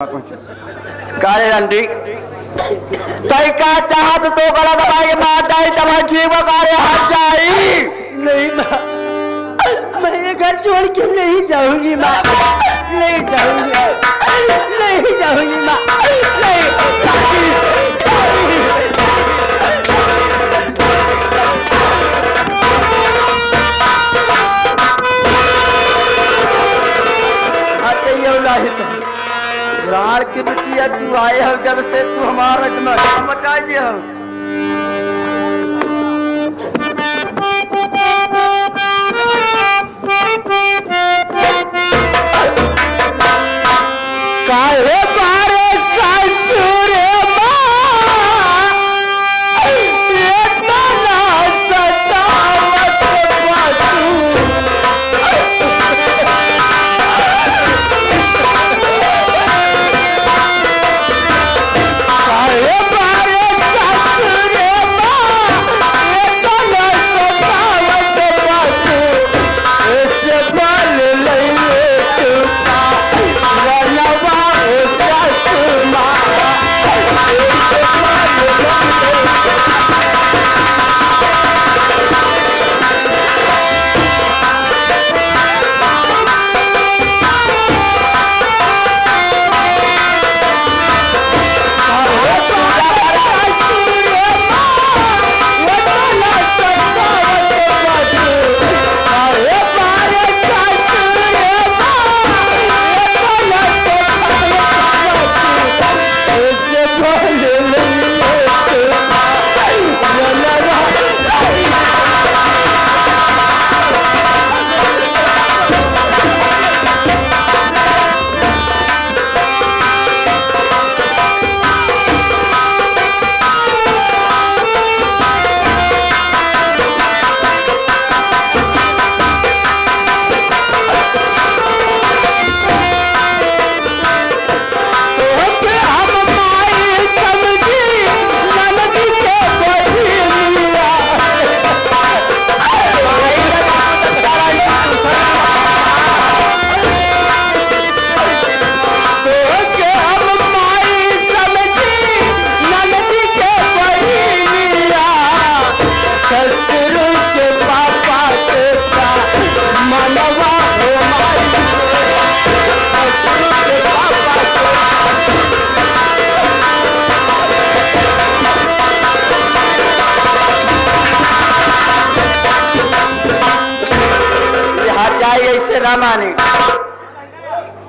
काले रंडी तई का चाहत तो गला दबाई मार जाई तब ठीक काले हाथ जाई नहीं माँ, मैं ये घर छोड़ के नहीं जाऊंगी माँ, नहीं जाऊंगी, नहीं जाऊंगी माँ, नहीं। लाड़ की बिटिया तू आए हो जब से तू हमारा मचा दिया हो। काहे बारे ससुर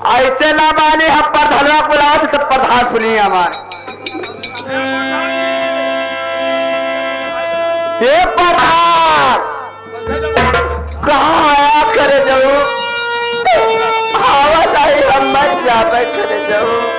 ऐसे ना माने हम प्रधान बुलाओ सब प्रधान सुनिए हमारे ये प्रधान कहाँ आया करे जाओ हवा नहीं हम मत जा करे जाओ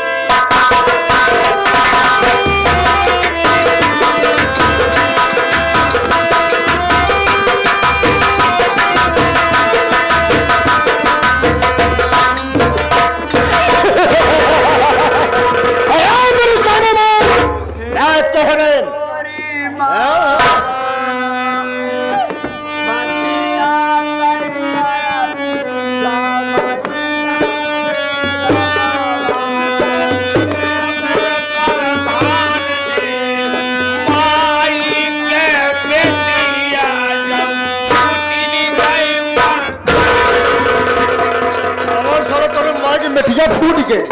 मिठिया फूट गए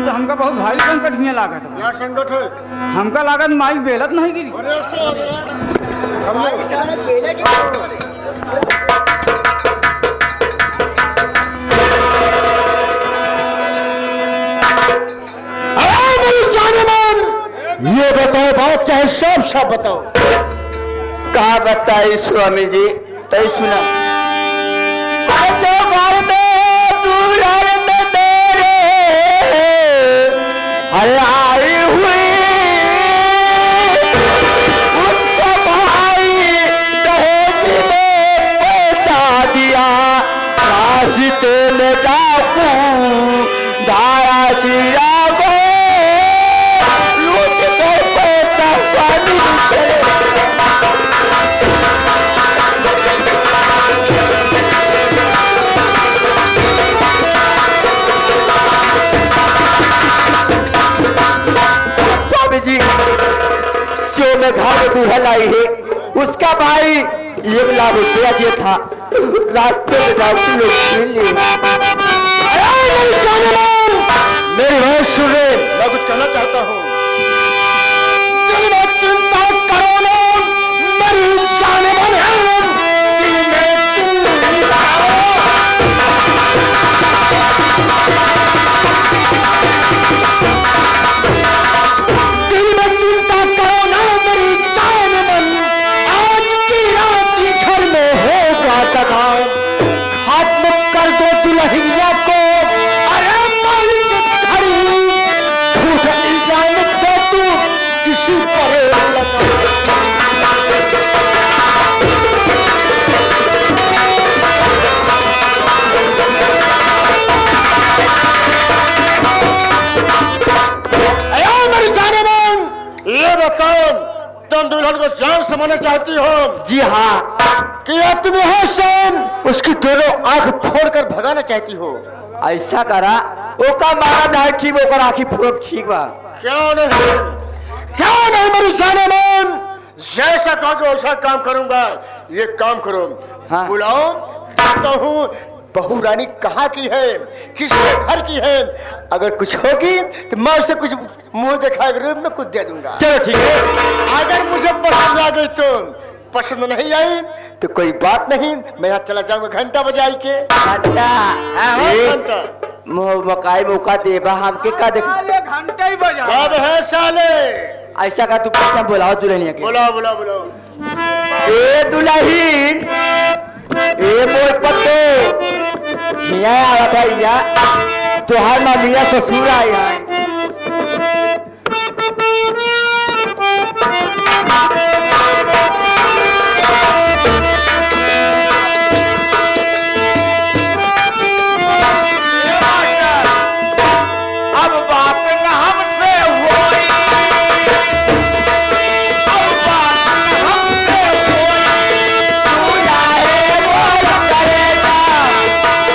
तो हमका बहुत भारी संकट में लागत है। क्या संकट है? हमका लागत माई बेलत नहीं गिरी। ये बताओ बात क्या है, सब बताओ। कहा बताई स्वामी जी तय सुना अरे आई हुई उसको भाई दहेज में पैसा दिया रास्ते में डाकू धारा सिरा को घर लाई है। उसका भाई 1 लाख रुपया दिया था, रास्ते में डॉक्टर लोग छीन लिए। मेरी बात सुन ले, मैं कुछ कहना चाहता हूँ। चिंता करो ना, मेरी जाने मन है। दिल में चिंता करो ना, मेरी जान मन। आज की रात इस घर में होगा तमाम। खत्म कर दो दुल्हनिया को। अरे मालिक घड़ी झूठ इल्जाम दे तू किसी पर लगा। ये बताओ, तुम दुल्हन को जान से मारना चाहती हो? जी हाँ। क्या तुम यहाँ से उसकी दोनों आंख फोड़कर भगाना चाहती हो? ऐसा करा, ओका मारा दाई ठीक, ओकर आँखी फोड़ ठीक बा। क्यों नहीं, क्यों नहीं मेरी जाने मन। जैसा कहोगे वैसा काम करूंगा। ये काम करो, हाँ। बुलाओ, देखता हूँ बहू रानी कहाँ की है, किसके घर की है। अगर कुछ होगी तो मैं उसे कुछ मुंह दिखाए रूप में कुछ दे दूंगा। चलो ठीक है। अगर मुझे पसंद आ गई तो, पसंद नहीं आई तो कोई बात नहीं, मैं यहाँ चला जाऊंगा घंटा बजाई के। घंटा मकाई मौका देबा हमके का देख। घंटा ही बजा। अब है साले। ऐसा का तू पैसा बुलाओ दुल्हनिया के। बुलाओ बुलाओ बुलाओ। ए दुल्हन, ए मोर पत्तो, हिया आया भैया, तुहार मम्मिया ससुर आया है। अब बात न हमसे होई, अब बात न हमसे होई, तू जाए बोल करेगा।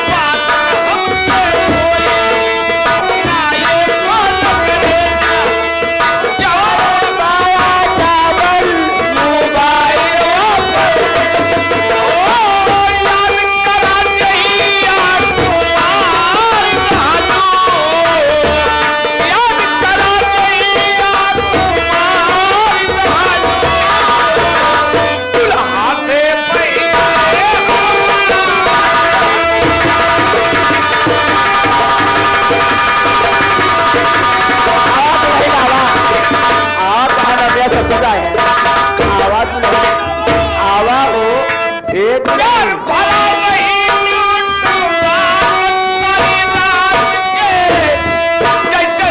बात न हमसे होई, तू जाए बोल करेगा। चावल बाया चावल, मोबाइल वापस। ओ याद करा चाहिए तुम्हारी कहानी। याद करा चाहिए तुम्हारी कहानी। दुल्हा से पहले आप कहाँ ससुर आए हैं? आवाज तो नहीं, आवा हो एक यार भला नहीं टूटा सारी रात के, जैसे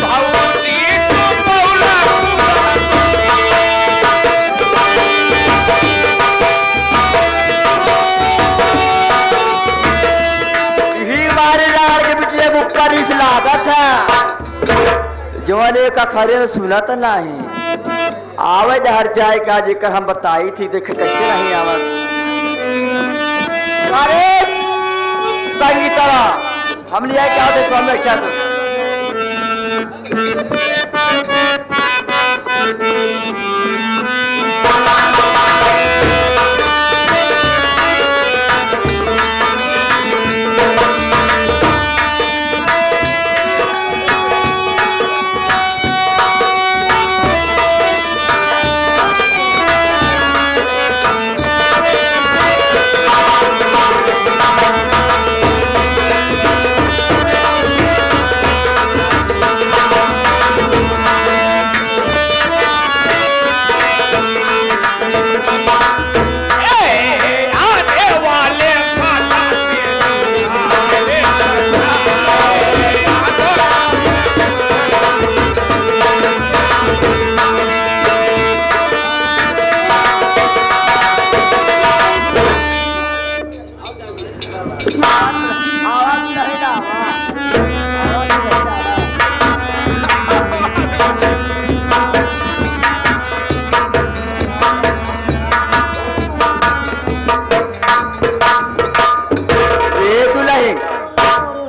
भाऊजी तू बौला। ही मारे लाड़ के बिटिया मुक्का रिस लागा था, जवाने का खरे में सुना तो नहीं। आवे हर जाए का जेकर हम बताई थी, देख कैसे नहीं आवत। अरे संगीता हम लिया क्या देखो हमें क्या तो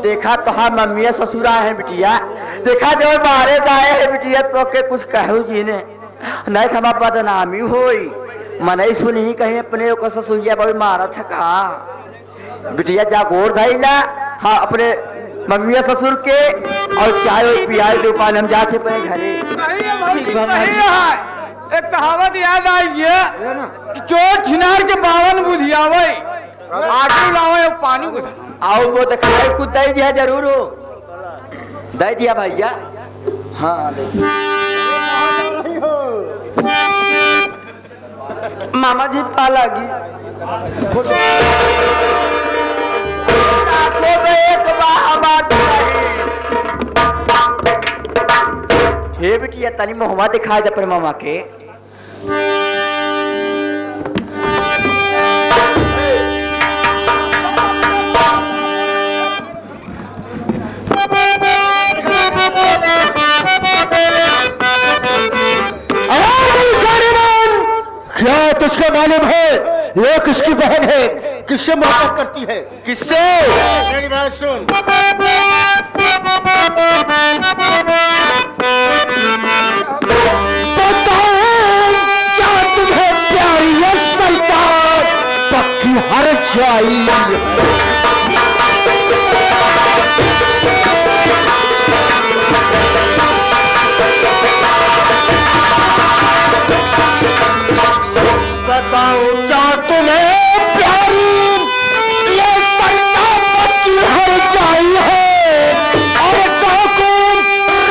देखा तो हाँ मम्मिया ससुरा है बिटिया, देखा जब बाहरे जाए है बिटिया तो के कुछ कहू जी ने नहीं थमा बदनामी होई मनई सुनी कहीं अपने को ससुरिया बड़ी मारा थका बिटिया जा गोर धैला हाँ अपने मम्मी ससुर के और चाय और पियाई दे पान हम जाते पे घरे नहीं है एक कहावत याद आई है कि चोर छिनार के बावन बुधियावे आटू लावे और पानी को आओ वो तो खाए कुछ दे दिया जरूर हो दे दिया भैया हाँ मामा जी पालागी हे बिटिया तनी मोहम्मद दिखाई दे अपने मामा के क्या तुझको मालूम है ये किसकी बहन है किससे मोहब्बत करती है किससे मेरी बात सुन क्या तुम्हें प्यारी है सल्तान पक्की हर जाई बताओ क्या तुम्हें प्यारी ये सल्तान पक्की हर जाई है और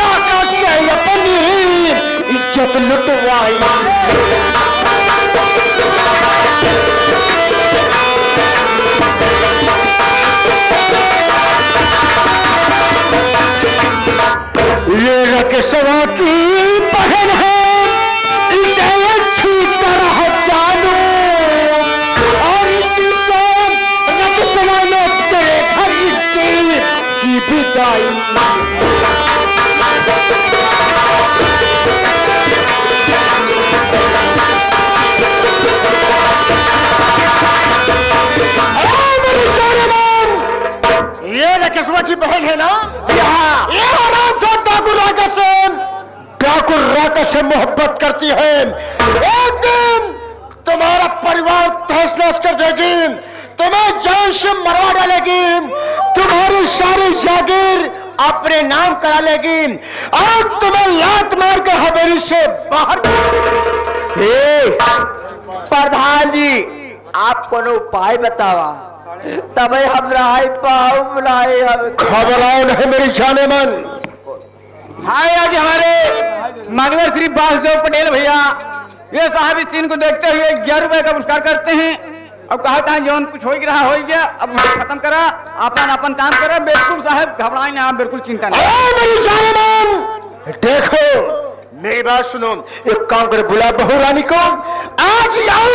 राका से अपनी इज्जत लुटवाई ये रकेशवा की बहन है इसे अच्छी तरह जानू और इसी से रकेशवा ने तेरे घर इसकी की बिदाई ये रकेशवा की बहन है ना जी हाँ ये आराम से ठाकुर राका से मोहब्बत करती है एक दिन तुम्हारा परिवार तहस नहस कर देगी तुम्हें जान से मरवा डालेगी तुम्हारी सारी जागीर अपने नाम करा लेगी और तुम्हें लात मार कर हवेली से बाहर प्रधान जी आप कोनो उपाय बतावा तब हम रहाई पाऊ बुलाए हम घबराओ नहीं मेरी जाने मन हाय आज हमारे मानवर श्री वासुदेव पटेल भैया ये साहब इस सीन को देखते हुए 11 रुपए का पुरस्कार करते हैं। अब कहा था जौन कुछ हो रहा हो गया अब खत्म करा अपन काम करा बिल्कुल साहब घबराए ना आप बिल्कुल चिंता नहीं। देखो मेरी बात सुनो एक काम करे बुला बहू रानी को आज ही आओ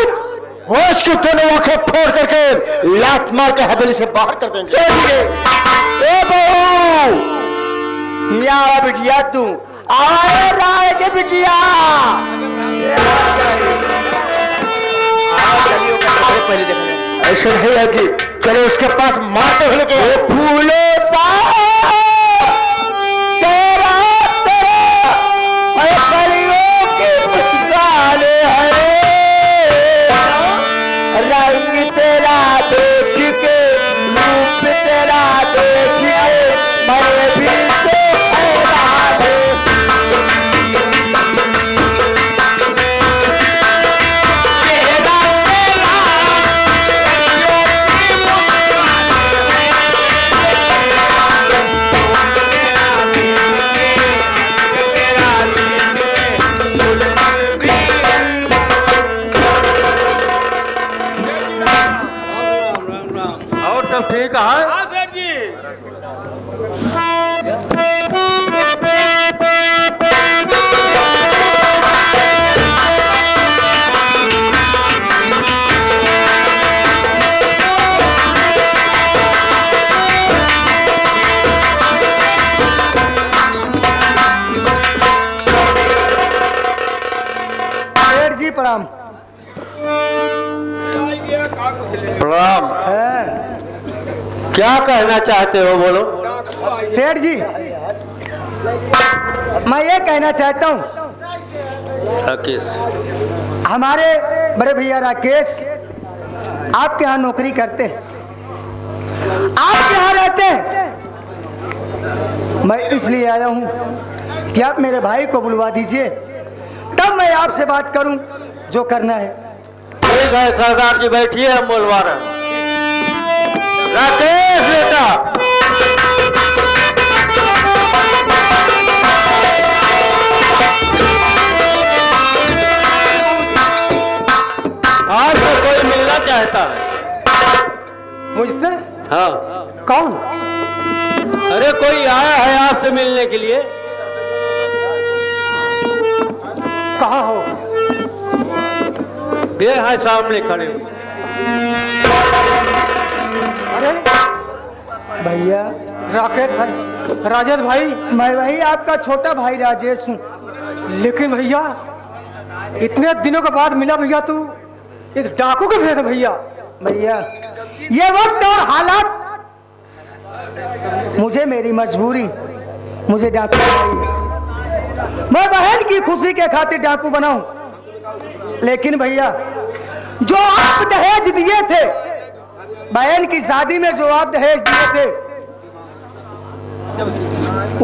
होश के दोनों आंखें फोड़ करके लात मार के हवेली से बाहर कर देंगे। ए बहू यहाँ बिटिया तू आए राय के बिटिया पहले देख ऐसा नहीं है कि चलो उसके पास मारते हुए के फूलो सा चेहरा तेरा परियों के मुस्कान है रंग तेरा देख के रूप तेरा देख के मैं भी ठीक है हाँ सर जी जी प्रणाम प्रणाम क्या कहना चाहते हो बोलो। सेठ जी मैं ये कहना चाहता हूँ राकेश। हमारे बड़े भैया राकेश आपके यहाँ नौकरी करते हैं, आपके यहाँ रहते हैं। मैं इसलिए आया हूँ कि आप मेरे भाई को बुलवा दीजिए, तब मैं आपसे बात करूं जो करना है। ठीक है सरदार जी, बैठिए, हम बुलवा रहे हैं। राकेश बेटा, आज तो कोई मिलना चाहता है मुझसे? हाँ। कौन? अरे कोई आया है आपसे मिलने के लिए। कहाँ हो? ये है सामने खड़े हो। अरे भैया राकेश भाई, राजेश भाई। मैं वही आपका छोटा भाई राजेश हूँ। लेकिन भैया इतने दिनों के बाद मिला भैया, तू एक डाकू को भेज भैया। भैया ये वक्त और हालात, मुझे मेरी मजबूरी, मुझे डाकू बनाई। मैं बहन की खुशी के खातिर डाकू बनाऊं, लेकिन भैया जो आप दहेज दिए थे, बहन की शादी में जो आप दहेज दिए थे,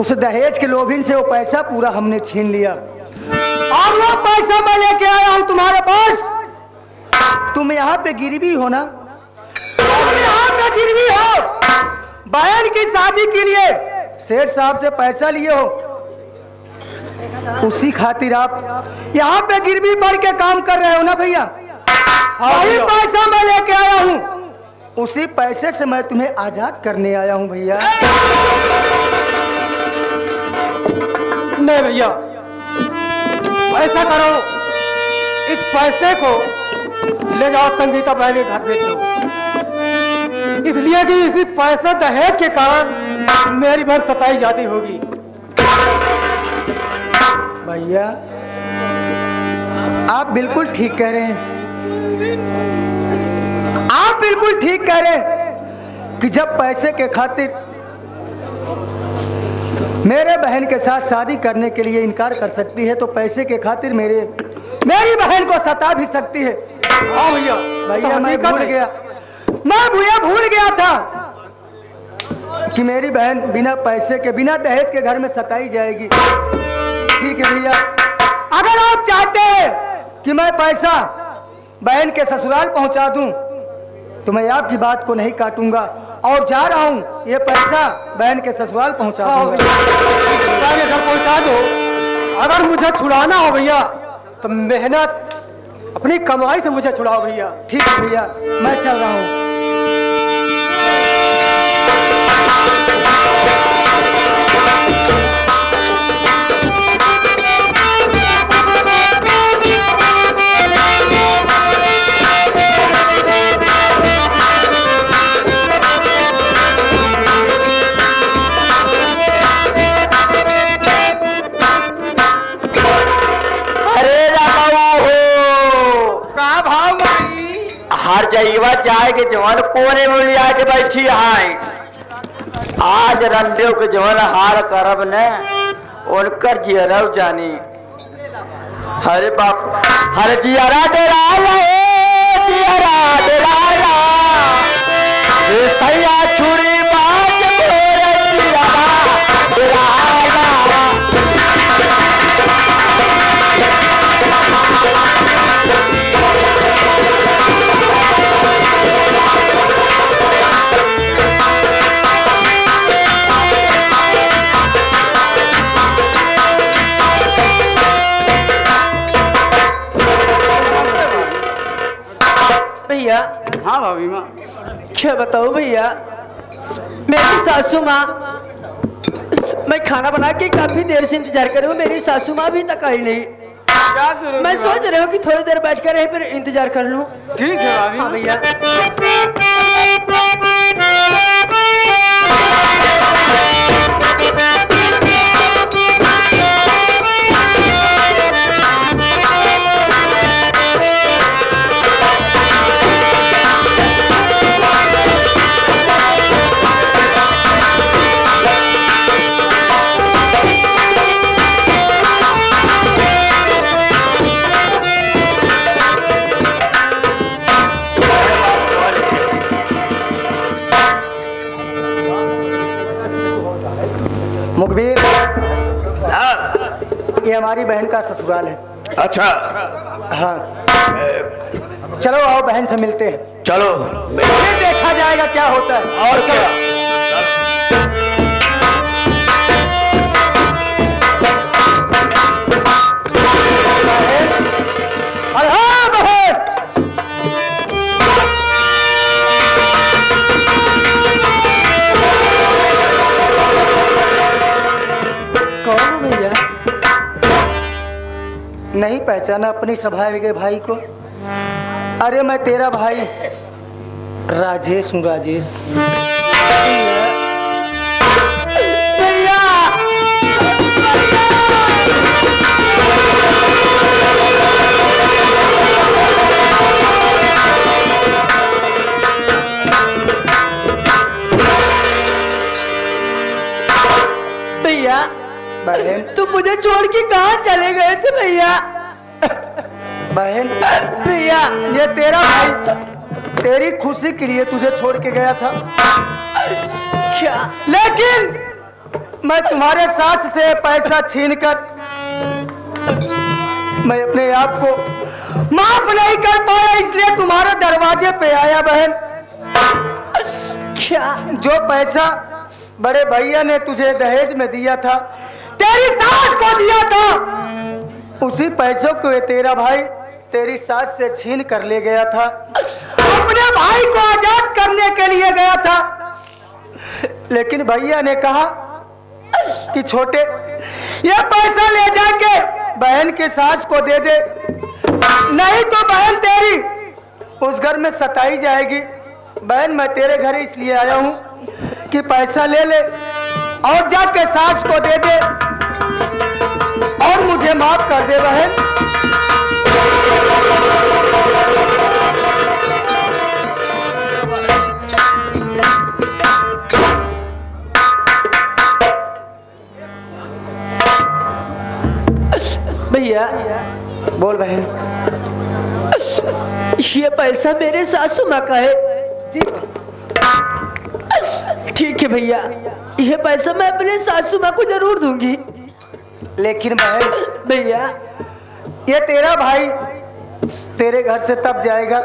उस दहेज के लोभिन से वो पैसा पूरा हमने छीन लिया, और वो पैसा मैं लेके आया हूं तुम्हारे पास। तुम यहाँ पे गिरवी हो ना, तुम यहाँ पे गिरवी हो। बहन की शादी के लिए सेठ साहब से पैसा लिए हो, उसी खातिर आप यहाँ पे गिरवी पड़ के काम कर रहे हो ना भैया। वही पैसा मैं लेके आया हूँ, उसी पैसे से मैं तुम्हें आजाद करने आया हूँ भैया। नहीं भैया, ऐसा करो, इस पैसे को ले जाओ संगीता बहन के घर भेज दो, इसलिए कि इसी पैसे दहेज के कारण मेरी बहन सताई जाती होगी। भैया आप बिल्कुल ठीक कह रहे हैं, आप बिल्कुल ठीक कह रहे हैं कि जब पैसे के खातिर मेरे बहन के साथ शादी करने के लिए इनकार कर सकती है, तो पैसे के खातिर मेरी बहन को सता भी सकती है। हाँ भैया, भैया मैं भूल गया था कि मेरी बहन बिना पैसे के, बिना दहेज के घर में सताई जाएगी। ठीक है भैया, अगर आप चाहते हैं कि मैं पैसा बहन के ससुराल पहुंचा दूं, तो मैं आपकी बात को नहीं काटूंगा और जा रहा हूं, ये पैसा बहन के ससुराल पहुंचा दूंगा। घर पहुंचा दो। अगर मुझे छुड़ाना हो भैया तो मेहनत अपनी कमाई से मुझे छुड़ाओ भैया। ठीक है भैया, मैं चल रहा हूं। हर जगह जाए के जवान कोने में लिया के बैठी है। आज रंडे के जवान हार करब ने उनकर जियरव जानी। हरे बाप, हर जियरा डेरा जियरा डेरा सैया छुरी बाज जियरा डेरा। भैया। हाँ भाभी माँ। क्या बताओ भैया, मेरी सासू माँ, मैं खाना बना के काफी देर से इंतजार कर रही हूँ, मेरी सासू माँ भी तक आई नहीं। क्या करूँ? मैं सोच रही हूँ कि थोड़ी देर बैठ कर फिर इंतजार कर लूँ। ठीक है भाभी। हाँ भैया। हमारी बहन का ससुराल है। अच्छा हाँ, चलो आओ बहन से मिलते हैं। चलो फिर देखा जाएगा क्या होता है। और क्या। अरे हाँ बहन, कौन हो भैया? नहीं पहचाना अपनी सभा के भाई को? अरे मैं तेरा भाई राजेश हूँ, राजेश। भैया भैया बहन, तुम मुझे छोड़ के कहाँ चले गए थे भैया? बहन भैया ये तेरा भाई तेरी खुशी के लिए तुझे छोड़ के गया था, क्या? लेकिन मैं तुम्हारे साथ से पैसा छीनकर मैं अपने आप को माफ नहीं कर पाया, इसलिए तुम्हारे दरवाजे पे आया बहन। क्या? जो पैसा बड़े भैया ने तुझे दहेज में दिया था, तेरी सास को दिया था, उसी पैसों को ये तेरा भाई तेरी सास से छीन कर ले गया था। अपने भाई को आजाद करने के लिए गया था, लेकिन भैया ने कहा कि छोटे ये पैसा ले जाके बहन के सास को दे दे, नहीं तो बहन तेरी उस घर में सताई जाएगी। बहन मैं तेरे घर इसलिए आया हूँ कि पैसा ले ले और जाके सास को दे दे और मुझे माफ कर दे बहन। भैया बोल बहन। ये पैसा मेरे सासू माँ का है। ठीक है भैया, ये पैसा मैं अपने सासू माँ को जरूर दूंगी। लेकिन बहन भैया ये तेरा भाई तेरे घर से तब जाएगा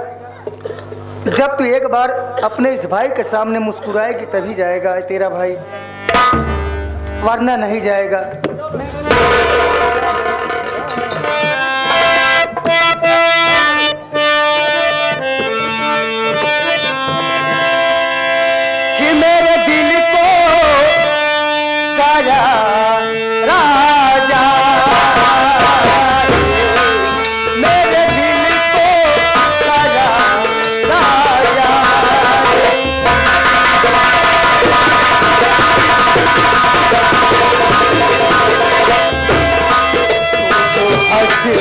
जब तू एक बार अपने इस भाई के सामने मुस्कुराएगी, तभी जाएगा तेरा भाई, वरना नहीं जाएगा। कि मेरे दिल को करा राजा, मेरे दिल को करा राजा, तो हंस दे,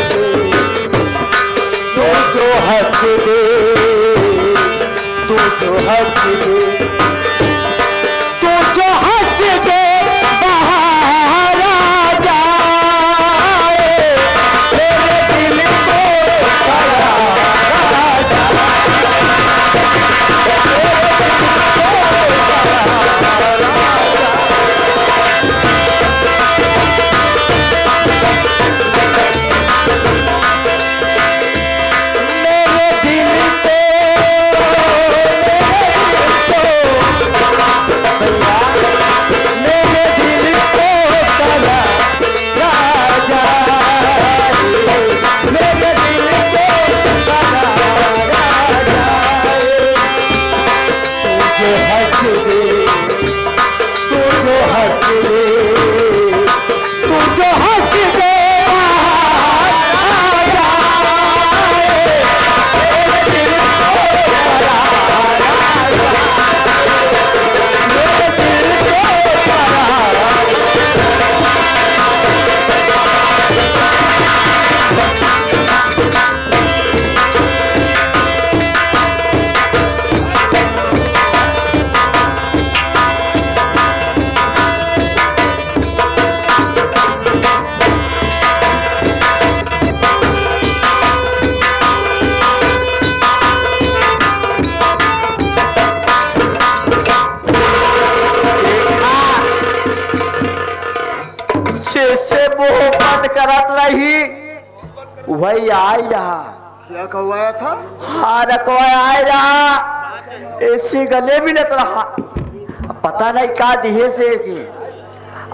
तू जो हंस दे, तू जो हंस दे बाहर आ जाए, मेरे दिल को करा राजा, मेरे दिल को रही वही आई रहा। क्या कहुआया था? हाँ रखवा आई रहा, ऐसे गले भी लग रहा, पता नहीं का दिहे से कि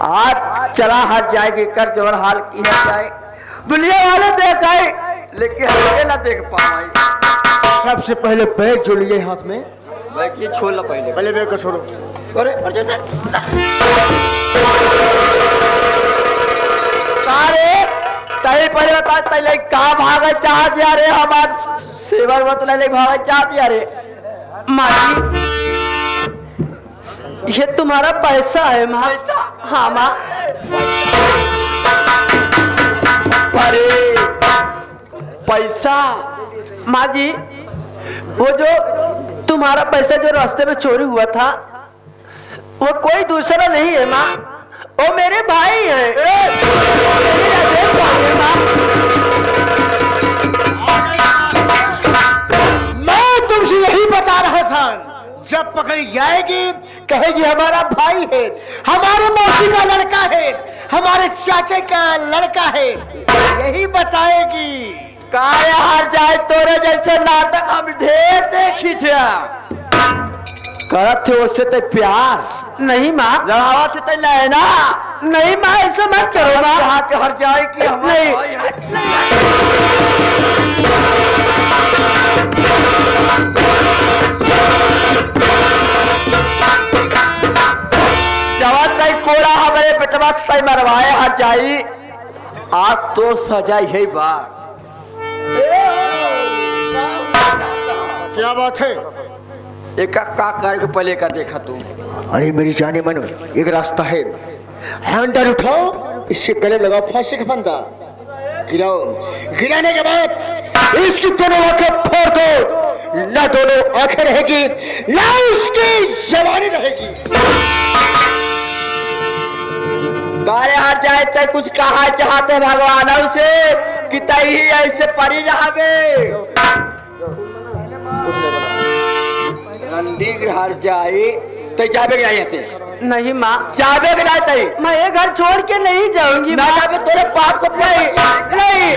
आज चला हट जाएगी कर जबर हाल की है जाए, दुनिया वाले देख आए लेकिन हमें ना देख पाए। सबसे पहले बैग जो लिए हाथ में, बैग ये छोड़ लो पहले, पहले बैग को छोड़ो। अरे तही पहले बता तैले कहाँ भागे चाह दिया रे, हमार सेवर बतले भागे चाह दिया रे। माँ ये तुम्हारा पैसा है माँ। हाँ माँ। अरे पैसा माँ जी, वो जो तुम्हारा पैसा जो रास्ते में चोरी हुआ था वो कोई दूसरा नहीं है माँ, वो मेरे भाई है। मैं तुमसे यही बता रहा था, जब पकड़ी जाएगी कहेगी हमारा भाई है, हमारे मौसी का लड़का है, हमारे चाचा का लड़का है, यही बताएगी। काय हार जाए तोरे जैसे नाटक हम ढेर देखी थे, करत थे उससे तो प्यार नहीं माँ, लड़ावा थे तो लेना नहीं माँ, ऐसा मत करो माँ। हाथ हर जाए कि हम जवान नहीं कोड़ा हमारे बेटवा सही मरवाए हर जाई, आज तो सजा यही बात। क्या बात है? एक का करके पहले का देखा तुम। अरे मेरी जाने मन, एक रास्ता है, हैंडल उठाओ, इसके गले लगाओ फांसी का फंदा, गिराओ, गिराने के बाद इसकी दोनों आंखें फोड़ दो, ना दोनों आंखें रहेगी ना उसकी जवानी रहेगी। गारे हट जाए तो कुछ कहा चाहते भगवान उसे कि तही ऐसे पड़ी रहे हर जाए तो जाबे गया से नहीं माँ, जाबे गया तई मैं ये घर छोड़ के नहीं जाऊंगी ना माँ। जाबे तोरे पाप को पाई नहीं।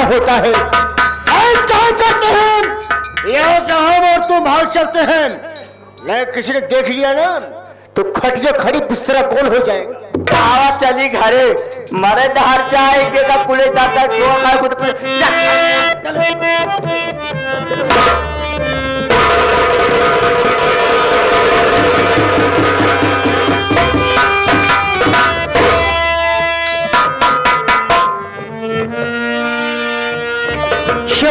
होता है, क्या करते हैं यहाँ से हम और तुम भाग चलते हैं, नहीं किसी ने देख लिया ना तो खटिया खड़ी बिस्तरा कौन हो जाएगा। आवा चली घरे मरे दहर जाएंगे का कुले दाता छोड़ मैं खुद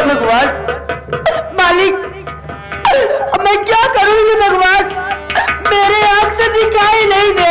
भगवान मालिक, मैं क्या करूंगी भगवान, मेरे आंख से दिखाई नहीं दे